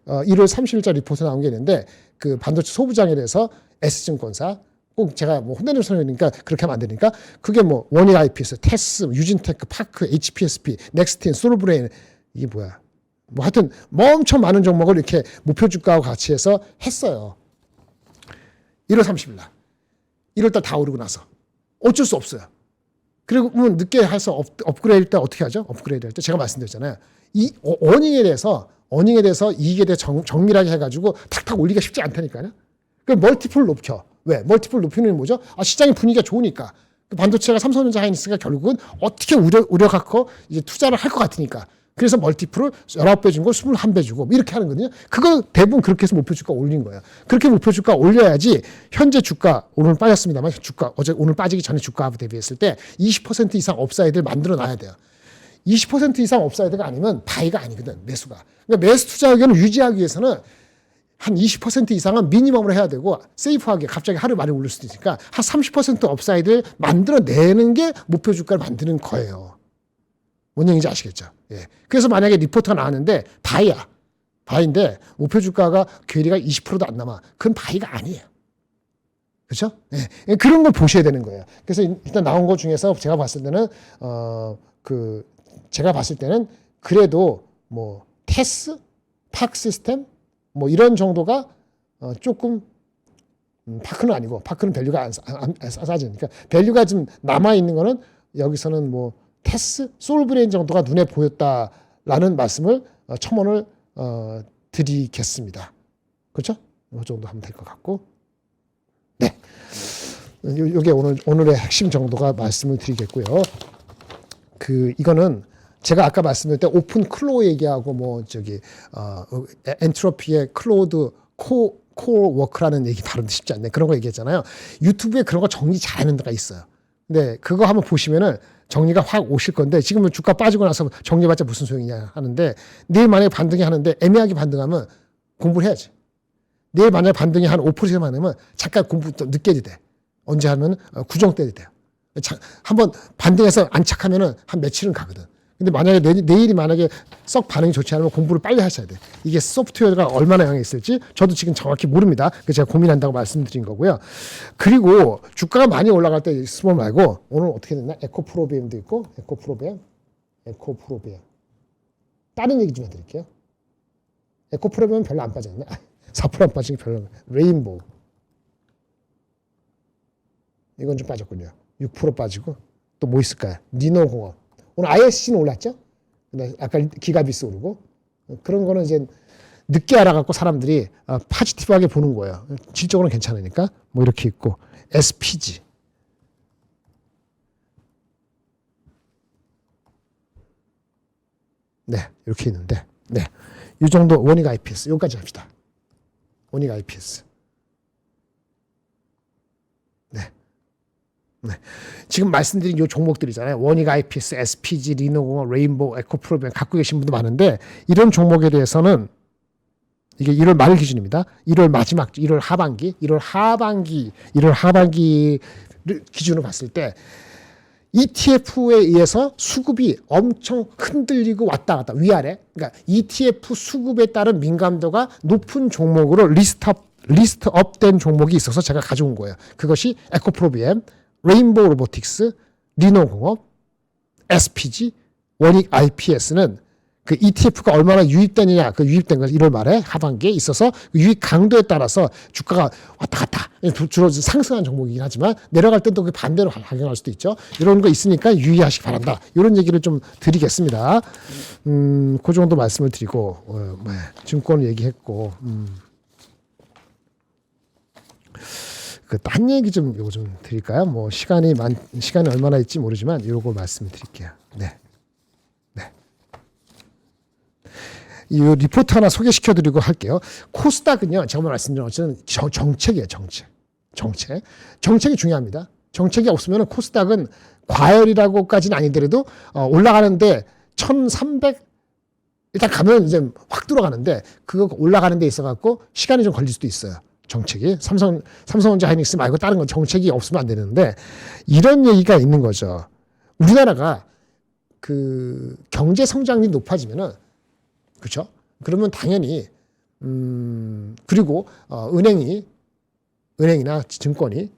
30일자 리포트 나온 게 있는데 그 반도체 소부장에 대해서 S증권사 꼭 제가 뭐 혼내는 소리니까 그렇게 하면 안 되니까 그게 뭐 원익 IPS, 테스, 유진테크, 파크, HPSP, 넥스틴, 솔브레인 이게 뭐야? 뭐 하여튼 뭐 엄청 많은 종목을 이렇게 목표 주가와 같이 해서 했어요. 1월 30일 날. 1월 달 다 오르고 나서 어쩔 수 없어요. 그리고 뭐 늦게 해서 업그레이드 때 어떻게 하죠? 업그레이드 할 때 제가 말씀드렸잖아요. 이 어닝에 대해서 이익에 대해 정밀하게 해가지고 탁탁 올리기가 쉽지 않다니까요. 그 멀티플 높여. 왜? 멀티플 높이는 뭐죠? 시장의 분위기가 좋으니까. 그 반도체가 삼성전자 하이닉스가 결국은 어떻게 우려 갖고 이제 투자를 할 것 같으니까. 그래서 멀티플을 19배 준 걸 21배 주고 이렇게 하는 거거든요. 그거 대부분 그렇게 해서 목표 주가 올린 거예요. 그렇게 목표 주가 올려야지 현재 주가 오늘 빠졌습니다만 오늘 빠지기 전에 주가 대비했을 때 20% 이상 업사이드를 만들어 놔야 돼요. 20% 이상 업사이드가 아니면 바이가 아니거든. 매수가. 그러니까 매수 투자 의견을 유지하기 위해서는 한 20% 이상은 미니멈으로 해야 되고 세이프하게 갑자기 하루 많이 오를 수도 있으니까 한 30% 업사이드를 만들어내는 게 목표 주가를 만드는 거예요. 뭔 얘기인지 아시겠죠? 예. 그래서 만약에 리포트가 나왔는데 바이인데 목표 주가가 괴리가 20%도 안 남아. 그건 바이가 아니에요. 그렇죠? 예. 그런 걸 보셔야 되는 거예요. 그래서 일단 나온 것 중에서 제가 봤을 때는 그래도 뭐 테스, 팍 시스템 뭐 이런 정도가 조금 파크는 아니고 파크는 밸류가 안 싸지니까 밸류가 좀 남아 있는 거는 여기서는 뭐 테스, 솔브레인 정도가 눈에 보였다라는 말씀을 첨언을 드리겠습니다. 그렇죠? 이 정도 하면 될 것 같고, 네, 요게 오늘의 핵심 정도가 말씀을 드리겠고요. 이거는 제가 아까 말씀드릴 때 오픈 클로우 얘기하고 뭐 엔트로피의 클로우드 코어 워크라는 얘기 발음도 쉽지 않네. 그런 거 얘기했잖아요. 유튜브에 그런 거 정리 잘하는 데가 있어요. 근데 그거 한번 보시면은 정리가 확 오실 건데 지금은 주가 빠지고 나서 정리해봤자 무슨 소용이냐 하는데 내일 만약에 반등이 하는데 애매하게 반등하면 공부를 해야지. 내일 만약에 반등이 한 5% 많으면 잠깐 공부 또 늦게 해도 돼. 언제 하면 구정 때도 돼요. 한번 반등해서 안착하면은 한 며칠은 가거든. 근데 만약에 내일이 만약에 썩 반응이 좋지 않으면 공부를 빨리 하셔야 돼. 이게 소프트웨어가 얼마나 영향이 있을지 저도 지금 정확히 모릅니다. 그래서 제가 고민한다고 말씀드린 거고요. 그리고 주가가 많이 올라갈 때 스몰 말고 오늘 어떻게 됐나? 에코프로비엠도 있고 에코프로비엠. 다른 얘기 좀 해드릴게요. 에코프로비엠은 별로 안 빠졌네. 4%안 빠진 게 별로. 레인보우. 이건 좀 빠졌군요. 6% 빠지고 또 뭐 있을까요? 니노공업. 오늘 ISC는 올랐죠? 근데 아까 기가비스 오르고 그런 거는 이제 늦게 알아갖고 사람들이 파지티브하게 보는 거예요. 질적으로는 괜찮으니까 뭐 이렇게 있고 SPG 네 이렇게 있는데 이 정도 원익 IPS 여기까지 합시다. 원익 IPS 지금 말씀드린 이 종목들이잖아요. 원익 IPS, SPG, 리노공업, 레인보우, 에코프로비엠 갖고 계신 분도 많은데 이런 종목에 대해서는 이게 1월 말 기준입니다. 1월 마지막, 1월 하반기를 기준으로 봤을 때 ETF에 의해서 수급이 엄청 흔들리고 왔다 갔다 위아래. 그러니까 ETF 수급에 따른 민감도가 높은 종목으로 리스트업된 종목이 있어서 제가 가져온 거예요. 그것이 에코프로비엠, 레인보우 로보틱스, 리노공업, SPG, 원익 IPS는 그 ETF가 얼마나 유입되느냐, 그 유입된 건 1월 말에 하반기에 있어서 유입 강도에 따라서 주가가 왔다 갔다 주로 상승한 종목이긴 하지만 내려갈 때도 그 반대로 작용할 수도 있죠. 이런 거 있으니까 유의하시기 바란다. 이런 얘기를 좀 드리겠습니다. 그 정도 말씀을 드리고 증권 얘기했고. 딴 얘기 요거 좀 드릴까요? 뭐 시간이 얼마나 있지 모르지만 요거 말씀을 드릴게요. 네. 이 리포트 하나 소개시켜 드리고 할게요. 코스닥은요. 제가 말씀드린 것처럼 정책이에요. 정책이 중요합니다. 정책이 없으면 코스닥은 과열이라고까지는 아니더라도 올라가는데 1300 일단 가면 이제 확 들어가는데 그거 올라가는 데 있어 갖고 시간이 좀 걸릴 수도 있어요. 정책이 삼성전자 하이닉스 말고 다른 건 정책이 없으면 안 되는데 이런 얘기가 있는 거죠. 우리나라가 그 경제 성장률이 높아지면은 그렇죠? 그러면 당연히 그리고 은행이나 증권이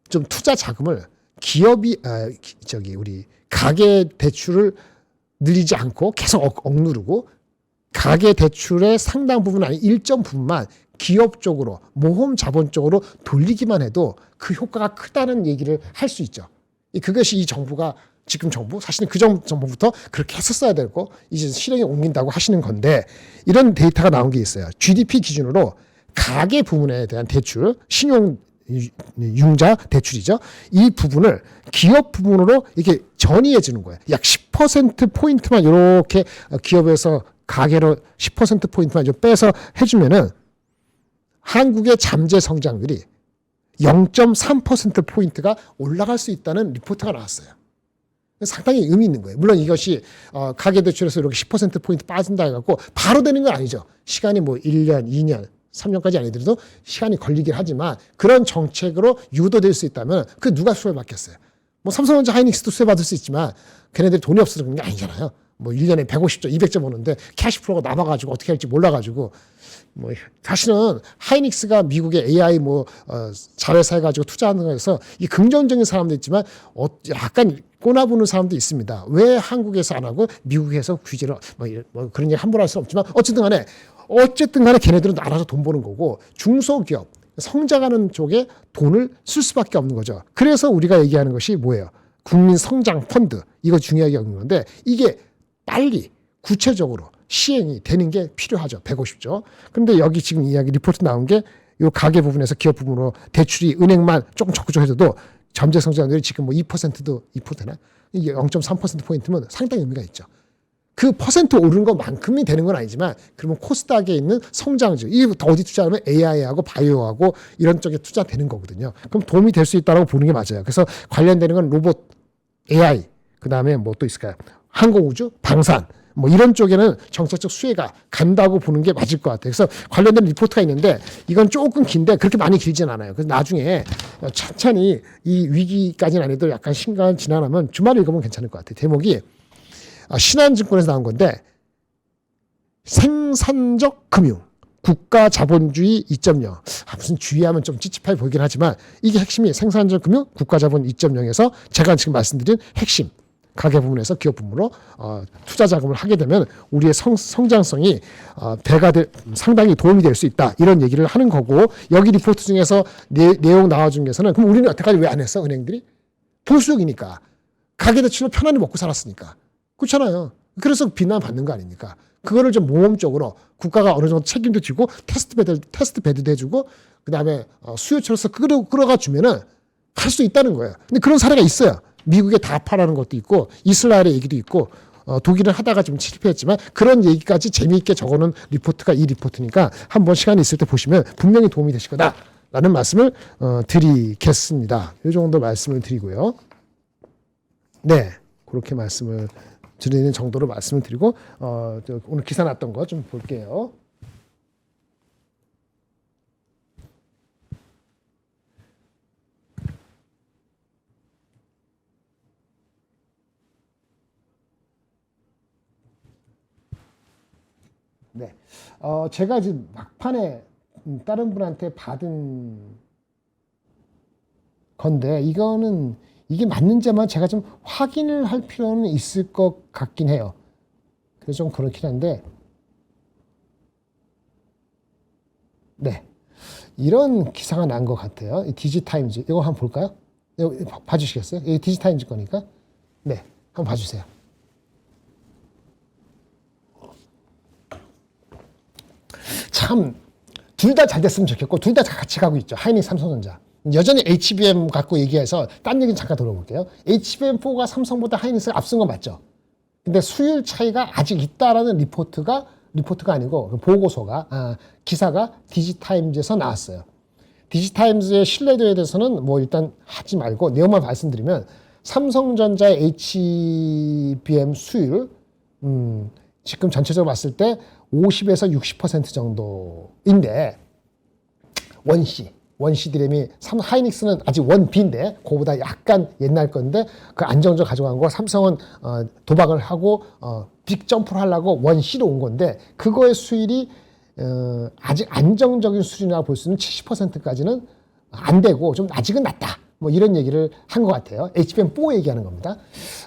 좀 투자 자금을 기업이 우리 가계 대출을 늘리지 않고 계속 억누르고 가계 대출의 상당 부분 아닌 일정 부분만 기업 쪽으로 모험 자본 쪽으로 돌리기만 해도 그 효과가 크다는 얘기를 할 수 있죠. 그것이 이 정부가 지금 정부 사실은 그 정부부터 그렇게 했었어야 되고 이제 실행에 옮긴다고 하시는 건데 이런 데이터가 나온 게 있어요. GDP 기준으로 가계 부분에 대한 대출, 신용 융자 대출이죠. 이 부분을 기업 부분으로 이렇게 전이해 주는 거예요. 약 10% 포인트만 이렇게 기업에서 가계로 10% 포인트만 좀 빼서 해주면은 한국의 잠재 성장률이 0.3% 포인트가 올라갈 수 있다는 리포트가 나왔어요. 상당히 의미 있는 거예요. 물론 이것이 가계대출에서 이렇게 10% 포인트 빠진다 해갖고 바로 되는 건 아니죠. 시간이 뭐 1년, 2년, 3년까지 아니더라도 시간이 걸리긴 하지만 그런 정책으로 유도될 수 있다면 그 누가 수혜받겠어요. 뭐 삼성전자 하이닉스도 수혜받을 수 있지만 걔네들이 돈이 없어서 그런 게 아니잖아요. 뭐 1년에 150점, 200점 오는데 캐시플로우가 남아가지고 어떻게 할지 몰라가지고 뭐 사실은 하이닉스가 미국의 AI 자회사 해가지고 투자하는 거에서 이 긍정적인 사람도 있지만 약간 꼬나부는 사람도 있습니다. 왜 한국에서 안 하고 미국에서 규제를 뭐 그런 얘기 함부로 할 수는 없지만 어쨌든 간에 걔네들은 알아서 돈 버는 거고 중소기업 성장하는 쪽에 돈을 쓸 수밖에 없는 거죠. 그래서 우리가 얘기하는 것이 뭐예요? 국민 성장 펀드 이거 중요하게 여기는 건데 이게 빨리 구체적으로 시행이 되는 게 필요하죠. 150조. 그런데 여기 지금 이야기 리포트 나온 게 이 가계 부분에서 기업 부분으로 대출이 은행만 조금 적극적해도 잠재 성장률이 지금 뭐 2%도 2%나 이게 0.3%포인트면 상당히 의미가 있죠. 그 퍼센트 오르는 것만큼이 되는 건 아니지만 그러면 코스닥에 있는 성장주 이 어디 투자하면 AI하고 바이오하고 이런 쪽에 투자되는 거거든요. 그럼 도움이 될 수 있다고 보는 게 맞아요. 그래서 관련되는 건 로봇, AI 그다음에 뭐 또 있을까요? 항공우주, 방산 뭐 이런 쪽에는 정책적 수혜가 간다고 보는 게 맞을 것 같아요. 그래서 관련된 리포트가 있는데 이건 조금 긴데 그렇게 많이 길진 않아요. 그래서 나중에 천천히 이 위기까지는 아니도 약간 시간 지나면 주말에 읽으면 괜찮을 것 같아요. 제목이 신한증권에서 나온 건데 생산적 금융 국가 자본주의 2.0 무슨 주의하면 좀 찝찝해 보이긴 하지만 이게 핵심이 생산적 금융 국가 자본 2.0에서 제가 지금 말씀드린 핵심 가계 부문에서 기업 부문으로 투자 자금을 하게 되면 우리의 성장성이 상당히 도움이 될 수 있다. 이런 얘기를 하는 거고 여기 리포트 중에서 내용 나와준 게서는 그럼 우리는 여태까지 왜 안 했어? 은행들이? 보수적이니까. 가계대출로 편안히 먹고 살았으니까. 그렇잖아요. 그래서 비난 받는 거 아닙니까? 그거를 좀 모험적으로 국가가 어느 정도 책임도 지고 테스트 베드도 해주고 그다음에 수요처로서 끌어가 주면은 할 수 있다는 거예요. 근데 그런 사례가 있어요. 미국의 다파라는 것도 있고 이스라엘의 얘기도 있고 독일은 하다가 좀 실패했지만 그런 얘기까지 재미있게 적어놓은 리포트가 이 리포트니까 한번 시간이 있을 때 보시면 분명히 도움이 되실 거다라는 말씀을 드리겠습니다. 이 정도 말씀을 드리고요. 네, 그렇게 말씀을 드리는 정도로 말씀을 드리고 오늘 기사 났던 거 좀 볼게요. 네, 제가 지금 막판에 다른 분한테 받은 건데 이게 맞는지만 제가 좀 확인을 할 필요는 있을 것 같긴 해요. 그래서 좀 그렇긴 한데, 네, 이런 기사가 난 것 같아요. 디지타임즈 이거 한번 볼까요? 이거 봐주시겠어요? 이게 디지타임즈 거니까, 네, 한번 봐주세요. 참 둘 다 잘 됐으면 좋겠고 둘 다 같이 가고 있죠. 하이닉스 삼성전자. 여전히 HBM 갖고 얘기해서 딴 얘기는 잠깐 들어볼게요. HBM4가 삼성보다 하이닉스가 앞선 거 맞죠? 근데 수율 차이가 아직 있다라는 리포트가 아니고 보고서가 기사가 디지타임즈에서 나왔어요. 디지타임즈의 신뢰도에 대해서는 뭐 일단 하지 말고 내용만 말씀드리면 삼성전자의 HBM 수율 지금 전체적으로 봤을 때 50에서 60% 정도인데 원C 디램이 하이닉스는 아직 원B인데 그거보다 약간 옛날 건데 그 안정적 가져간 거 삼성은 도박을 하고 빅 점프를 하려고 원C로 온 건데 그거의 수율이 아직 안정적인 수준이라고 볼 수 있는 70%까지는 안 되고 좀 아직은 낮다. 뭐 이런 얘기를 한 것 같아요. HBM4 얘기하는 겁니다.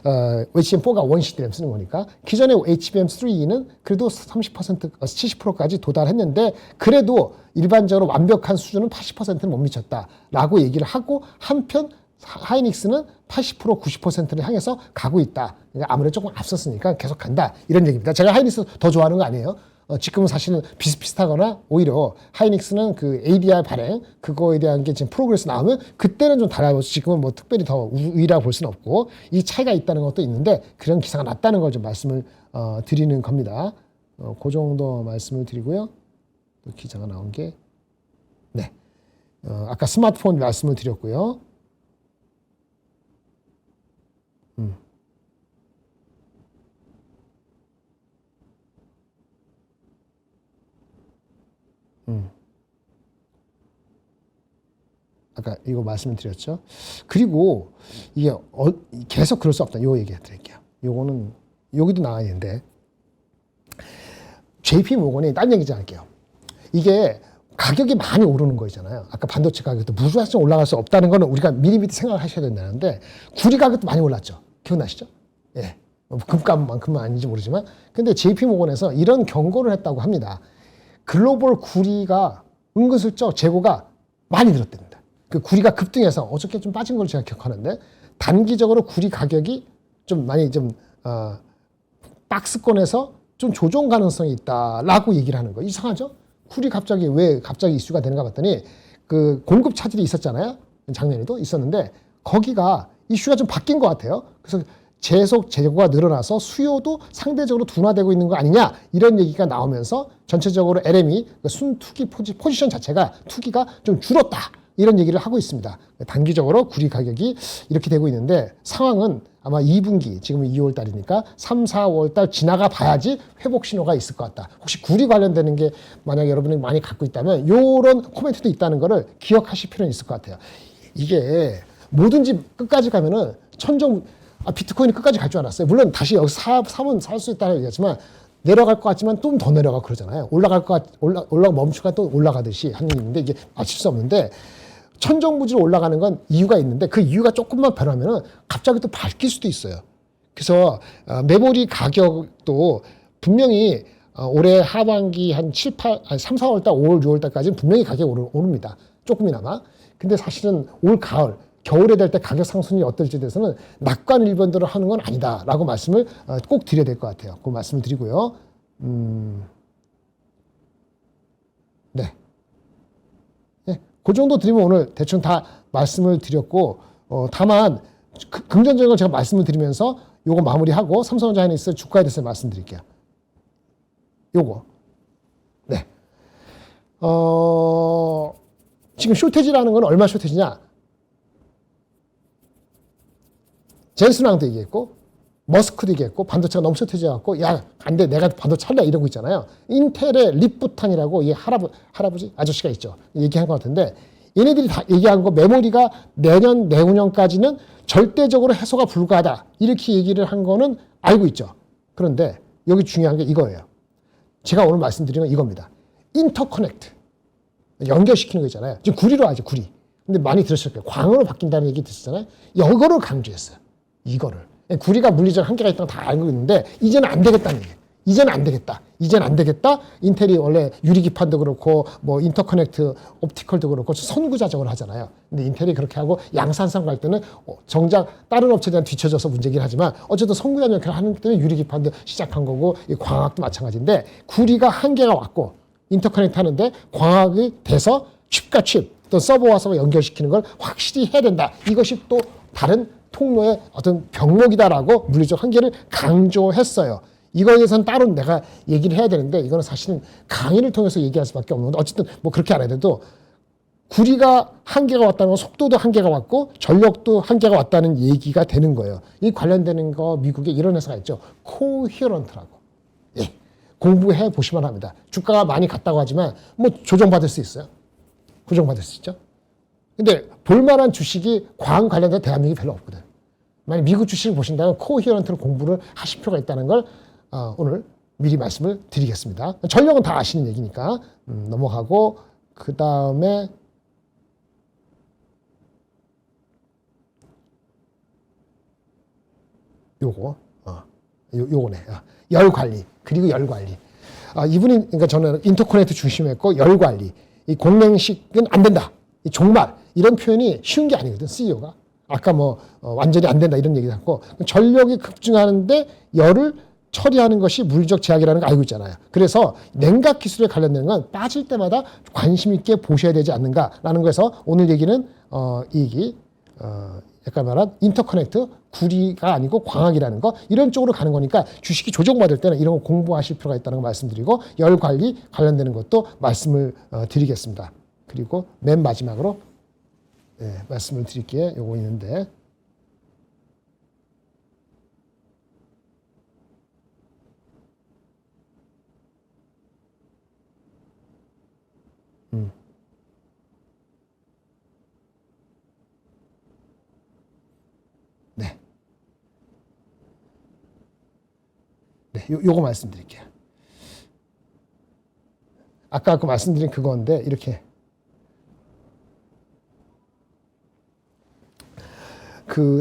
HBM4가 원C 디램 쓰는 거니까. 기존의 HBM3는 그래도 30%, 70%까지 도달했는데 그래도 일반적으로 완벽한 수준은 80%는 못 미쳤다라고 얘기를 하고 한편 하이닉스는 80%, 90%를 향해서 가고 있다. 그러니까 아무래도 조금 앞섰으니까 계속 간다. 이런 얘기입니다. 제가 하이닉스 더 좋아하는 거 아니에요. 지금은 사실은 비슷비슷하거나 오히려 하이닉스는 그 ADR 발행 그거에 대한 게 지금 프로그레스 나오면 그때는 좀 달라요. 지금은 뭐 특별히 더 우위라고 볼 수는 없고 이 차이가 있다는 것도 있는데 그런 기사가 났다는 걸 좀 말씀을 드리는 겁니다. 그 정도 말씀을 드리고요. 또 기사가 나온 게 네. 아까 스마트폰 말씀을 드렸고요. 아까 이거 말씀을 드렸죠. 그리고 이게 계속 그럴 수 없다. 요 얘기 해드릴게요. 요거는 여기도 나와 있는데 JP 모건이 딴 얘기 좀 할게요. 이게 가격이 많이 오르는 거 있잖아요. 아까 반도체 가격도 무수하게 올라갈 수 없다는 거는 우리가 미리미리 생각하셔야 된다는데 구리 가격도 많이 올랐죠. 기억나시죠? 예. 금값만큼은 아닌지 모르지만 근데 JP 모건에서 이런 경고를 했다고 합니다. 글로벌 구리가 은근슬쩍 재고가 많이 늘었답니다. 그 구리가 급등해서 어저께 좀 빠진 걸 제가 기억하는데 단기적으로 구리 가격이 좀 많이 박스권에서 좀 조정 가능성이 있다라고 얘기를 하는 거예요. 이상하죠? 구리 왜 갑자기 이슈가 되는가 봤더니 그 공급 차질이 있었잖아요. 작년에도 있었는데 거기가 이슈가 좀 바뀐 것 같아요. 그래서 계속 재고가 늘어나서 수요도 상대적으로 둔화되고 있는 거 아니냐 이런 얘기가 나오면서 전체적으로 LME 순투기 포지션 자체가 투기가 좀 줄었다 이런 얘기를 하고 있습니다. 단기적으로 구리 가격이 이렇게 되고 있는데 상황은 아마 2분기 지금은 2월 달이니까 3, 4월 달 지나가 봐야지 회복 신호가 있을 것 같다. 혹시 구리 관련되는 게 만약에 여러분이 많이 갖고 있다면 이런 코멘트도 있다는 거를 기억하실 필요는 있을 것 같아요. 이게 뭐든지 끝까지 가면은 비트코인이 끝까지 갈 줄 알았어요. 물론 다시 여기서 사면 살 수 있다는 얘기지만 내려갈 것 같지만 좀 더 내려가 그러잖아요. 올라가 멈추가 또 올라가듯이 하는 게 있는데 이게 맞출 수 없는데 천정부지로 올라가는 건 이유가 있는데 그 이유가 조금만 변하면은 갑자기 또 바뀔 수도 있어요. 그래서 메모리 가격도 분명히 올해 하반기 한 3, 4월 달, 5월, 6월 달까지는 분명히 가격이 오릅니다. 조금이나마. 근데 사실은 올 가을 겨울에 될 때 가격 상승이 어떨지에 대해서는 낙관 일변도를 하는 건 아니다라고 말씀을 꼭 드려야 될 것 같아요. 그 말씀을 드리고요. 네. 네. 그 정도 드리면 오늘 대충 다 말씀을 드렸고, 다만 긍정적인 걸 제가 말씀을 드리면서 요거 마무리하고 삼성전자 하이닉스 주가에 대해서 말씀드릴게요. 요거. 네. 지금 쇼테지라는 건 얼마 쇼테지냐? 젠슨왕도 얘기했고 머스크도 얘기했고 반도체가 너무 쇼테지해갖고 야 안 돼 내가 반도체 할래 이러고 있잖아요. 인텔의 립부탄이라고 이 할아버지 아저씨가 있죠. 얘기한 것 같은데 얘네들이 다 얘기한 거 메모리가 내년 내후년까지는 절대적으로 해소가 불가하다 이렇게 얘기를 한 거는 알고 있죠. 그런데 여기 중요한 게 이거예요. 제가 오늘 말씀드린 건 이겁니다. 인터커넥트 연결시키는 거 있잖아요. 지금 구리로 하죠. 구리. 근데 많이 들으셨을 거예요. 광으로 바뀐다는 얘기 들으셨잖아요. 이거를 강조했어요. 이거를. 구리가 물리적 한계가 있다는 거 다 알고 있는데 이제는 안 되겠다는 얘기예요. 이제는 안 되겠다. 이제는 안 되겠다. 인텔이 원래 유리기판도 그렇고 뭐 인터커넥트 옵티컬도 그렇고 선구자적으로 하잖아요. 근데 인텔이 그렇게 하고 양산상 갈 때는 정작 다른 업체들한테 뒤쳐져서 문제긴 하지만 어쨌든 선구자 역할을 하는 때는 유리기판도 시작한 거고 광학도 마찬가지인데 구리가 한계가 왔고 인터커넥트 하는데 광학이 돼서 칩과 칩 또 서버와 서버 연결시키는 걸 확실히 해야 된다. 이것이 또 다른 통로의 어떤 병목이다라고 물리적 한계를 강조했어요. 이거에 대해서는 따로 내가 얘기를 해야 되는데 이거는 사실은 강의를 통해서 얘기할 수밖에 없는 건데 어쨌든 뭐 그렇게 안 해도 구리가 한계가 왔다는 건 속도도 한계가 왔고 전력도 한계가 왔다는 얘기가 되는 거예요. 이 관련되는 거 미국에 이런 회사가 있죠. 코히어런트라고. 예. 공부해 보시면 합니다. 주가가 많이 갔다고 하지만 뭐 조정받을 수 있어요. 조정받을 수 있죠. 근데 볼만한 주식이 광 관련된 대한민국이 별로 없거든. 만약 미국 주식을 보신다면 코히어런트로 공부를 하실 필요가 있다는 걸 오늘 미리 말씀을 드리겠습니다. 전력은 다 아시는 얘기니까 넘어가고 그 다음에 요거네. 열 관리 그리고 열 관리. 이분이 그러니까 저는 인터커넥트 중심했고 열 관리. 이 공랭식은 안 된다. 이 종말 이런 표현이 쉬운 게 아니거든. CEO가 아까 완전히 안 된다 이런 얘기도 하고 전력이 급증하는데 열을 처리하는 것이 물리적 제약이라는 거 알고 있잖아요. 그래서 냉각 기술에 관련된 건 빠질 때마다 관심 있게 보셔야 되지 않는가라는 거에서 오늘 얘기는 약간 말한 인터커넥트 구리가 아니고 광학이라는 거 이런 쪽으로 가는 거니까 주식이 조정받을 때는 이런 거 공부하실 필요가 있다는 거 말씀드리고 열 관리 관련되는 것도 말씀을 드리겠습니다. 그리고 맨 마지막으로 말씀을 드릴게요. 요거 있는데 요거 말씀드릴게요. 아까 그 말씀드린 그건데 이렇게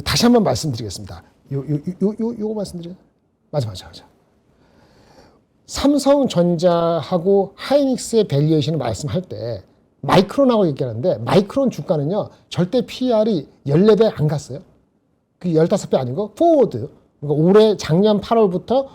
다시 한번 말씀드리겠습니다. 요거 말씀드려요. 맞아. 삼성전자하고 하이닉스의 밸류에이션을 말씀할 때 마이크론하고 얘기하는데 마이크론 주가는요 절대 PER이 14배 안 갔어요. 그 15배 아니고 포워드. 그러니까 올해 작년 8월부터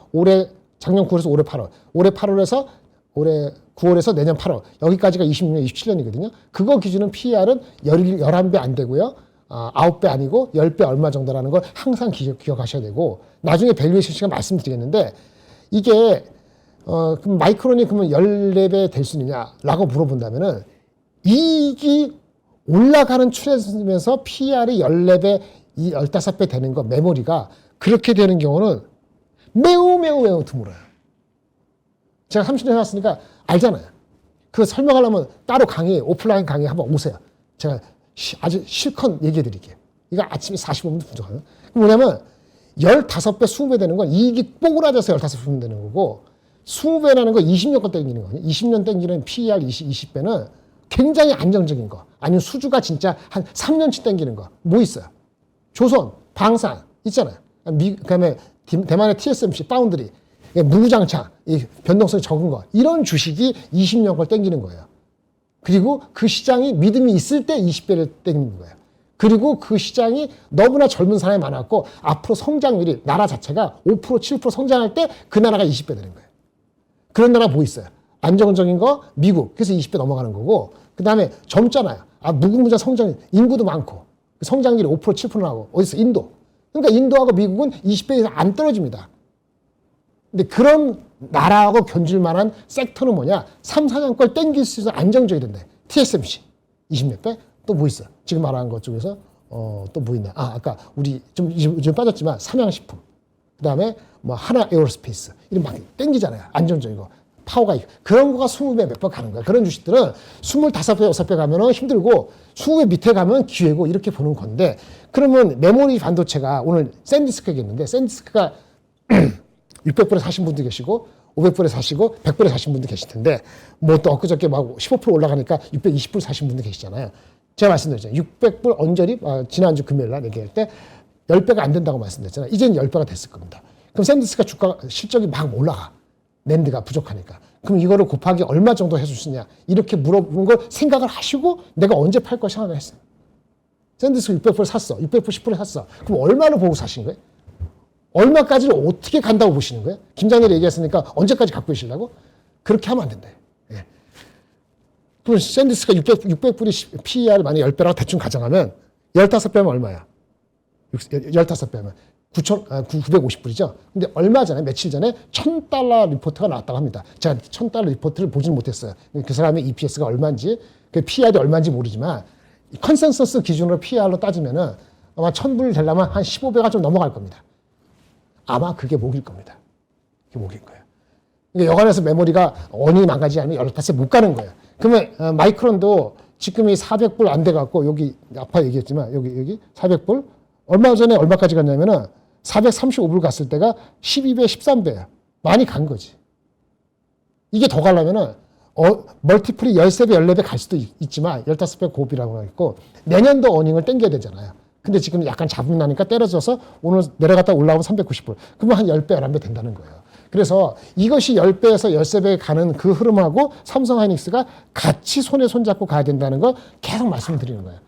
작년 9월에서 올해 8월, 올해 8월에서 올해 9월에서 내년 8월 여기까지가 26년, 27년이거든요. 그거 기준은 PER은 11배 안 되고요. 9배 아니고 10배 얼마 정도라는 걸 항상 기억하셔야 되고 나중에 밸류에이션 시간 말씀드리겠는데 이게 그럼 마이크론이 그러면 14배 될 수 있느냐라고 물어본다면은 이익이 올라가는 추세면서 PER이 14배, 15배 되는 거 메모리가 그렇게 되는 경우는 매우 드물어요. 제가 30년 해왔으니까 알잖아요. 그거 설명하려면 따로 오프라인 강의 한번 오세요. 제가 아주 실컷 얘기해 드릴게요. 이거 아침에 45분 분석하는. 뭐냐면 15배, 20배 되는 건 이익이 뽀그라져서 15배 되는 거고 20배라는 거 20년 거 땡기는 거거든요. 20년 땡기는 PER 20배는 굉장히 안정적인 거. 아니면 수주가 진짜 한 3년치 땡기는 거. 뭐 있어요? 조선, 방산 있잖아요. 그다음에 대만의 TSMC, 파운드리, 무구장창, 이 변동성이 적은 거. 이런 주식이 20년 걸 땡기는 거예요. 그리고 그 시장이 믿음이 있을 때 20배를 땡기는 거예요. 그리고 그 시장이 너무나 젊은 사람이 많았고 앞으로 성장률이 나라 자체가 5%, 7% 성장할 때 그 나라가 20배 되는 거예요. 그런 나라 뭐 있어요? 안정적인 거 미국. 그래서 20배 넘어가는 거고 그 다음에 젊잖아요. 무궁무진한 성장, 인구도 많고 성장률이 5%, 7% 나고 어디서 인도. 그러니까 인도하고 미국은 20배 이상 안 떨어집니다. 근데 그런 나라하고 견줄 만한 섹터는 뭐냐? 3, 4년 걸 땡길 수 있어 안정적이 된대. TSMC 20몇 배? 또 뭐 있어? 지금 말한 것 중에서 또 뭐 있나? 아까 우리 좀 요즘 빠졌지만 삼양식품. 그다음에 뭐 하나 에어로스페이스 이런 막 땡기잖아요. 안정적인 거. 파워가 그런 거가 20배 몇 번 가는 거야. 그런 주식들은 25배, 6배 가면은 힘들고 20배 밑에 가면 기회고 이렇게 보는 건데 그러면 메모리 반도체가 오늘 샌디스크 얘기했는데 샌디스크가 600불에 사신 분도 계시고 500불에 사시고 100불에 사신 분도 계실 텐데 뭐 또 엊그저께 막 15% 올라가니까 620불 사신 분도 계시잖아요. 제가 말씀드렸잖아요. 600불 언저리 지난주 금요일 날 얘기할 때 10배가 안 된다고 말씀드렸잖아요. 이제는 10배가 됐을 겁니다. 그럼 샌디스크가 주가 실적이 막 올라가. 낸드가 부족하니까. 그럼 이거를 곱하기 얼마 정도 해줄 수 있냐. 이렇게 물어보는 걸 생각을 하시고 내가 언제 팔 거 생각을 했어요. 샌디스크 600불 샀어. 600불 10불에 샀어. 그럼 얼마를 보고 사신 거예요? 얼마까지를 어떻게 간다고 보시는 거예요? 김장렬이 얘기했으니까 언제까지 갖고 계시려고? 그렇게 하면 안 된다. 예. 그럼 샌디스크가 600불이 PER 만약 10배라고 대충 가정하면 15배면 얼마야? 15배면 950불이죠. 근데 얼마 전에, 며칠 전에 $1,000 리포트가 나왔다고 합니다. 제가 $1,000 리포트를 보지는 못했어요. 그 사람의 EPS가 얼마인지, 그 PER이 얼마인지 모르지만, 컨센서스 기준으로 PER로 따지면은 아마 1,000불 되려면 한 15배가 좀 넘어갈 겁니다. 아마 그게 목일 겁니다. 그게 목일 거예요. 그러니까 여간에서 메모리가 원인이 망가지지 않으면 15배 못 가는 거예요. 그러면 마이크론도 지금이 400불 안 돼갖고, 여기, 아까 얘기했지만, 여기 400불? 얼마 전에 얼마까지 갔냐면은 435불 갔을 때가 12배, 13배야. 많이 간 거지. 이게 더 가려면은, 멀티플이 13배, 14배 갈 수도 있지만, 15배 고비라고 했고, 내년도 어닝을 땡겨야 되잖아요. 근데 지금 약간 잡음 나니까 때려져서 오늘 내려갔다 올라오면 390불. 그러면 한 10배, 11배 된다는 거예요. 그래서 이것이 10배에서 13배 가는 그 흐름하고 삼성 하이닉스가 같이 손에 손잡고 가야 된다는 걸 계속 말씀드리는 거예요.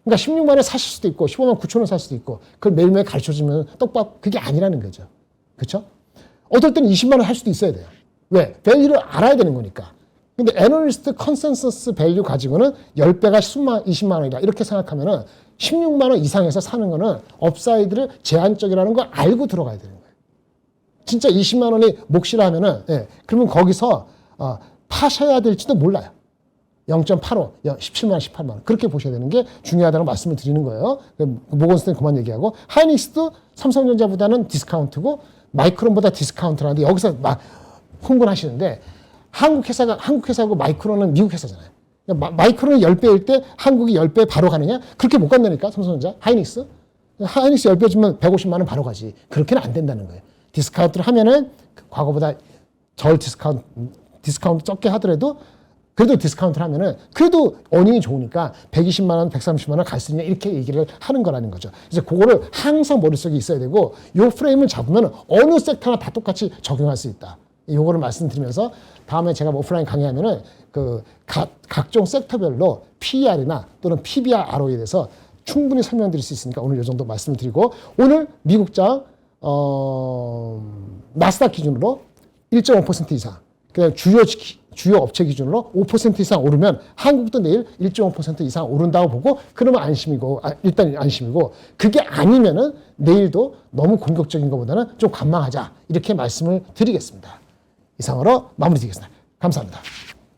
그러니까 16만 원에 사실 수도 있고 15만 9천 원 살 수도 있고 그걸 매일매일 가르쳐주면 떡밥 그게 아니라는 거죠. 그렇죠? 어떨 때는 20만 원 할 수도 있어야 돼요. 왜? 밸류를 알아야 되는 거니까. 근데 애널리스트 컨센서스 밸류 가지고는 10배가 20만 원이다. 이렇게 생각하면은 16만 원 이상에서 사는 거는 업사이드를 제한적이라는 걸 알고 들어가야 되는 거예요. 진짜 20만 원이 몫이라 하면은 그러면 거기서 파셔야 될지도 몰라요. 0.85, 17만 원, 18만 원. 그렇게 보셔야 되는 게 중요하다는 말씀을 드리는 거예요. 모건스탠 그만 얘기하고. 하이닉스도 삼성전자보다는 디스카운트고 마이크론보다 디스카운트라는데 여기서 막 홍보를 하시는데 한국 회사고 마이크론은 미국 회사잖아요. 마이크론이 10배일 때 한국이 10배 바로 가느냐? 그렇게 못 간다니까, 삼성전자. 하이닉스 10배 주면 150만 원 바로 가지. 그렇게는 안 된다는 거예요. 디스카운트를 하면은 과거보다 덜 디스카운트 적게 하더라도 그래도 디스카운트를 하면은 그래도 어닝이 좋으니까 120만 원, 130만 원 갈 수 있냐 이렇게 얘기를 하는 거라는 거죠. 그래서 그거를 항상 머릿속에 있어야 되고 요 프레임을 잡으면 어느 섹터나 다 똑같이 적용할 수 있다. 요거를 말씀드리면서 다음에 제가 오프라인 강의하면은 그 각종 섹터별로 PER이나 또는 PBR ROE에 대해서 충분히 설명드릴 수 있으니까 오늘 이 정도 말씀을 드리고 오늘 미국장 나스닥 기준으로 1.5% 이상 그다음 주요 업체 기준으로 5% 이상 오르면 한국도 내일 1.5% 이상 오른다고 보고 그러면 안심이고 일단 안심이고 그게 아니면은 내일도 너무 공격적인 것보다는 좀 관망하자 이렇게 말씀을 드리겠습니다. 이상으로 마무리 드리겠습니다. 감사합니다.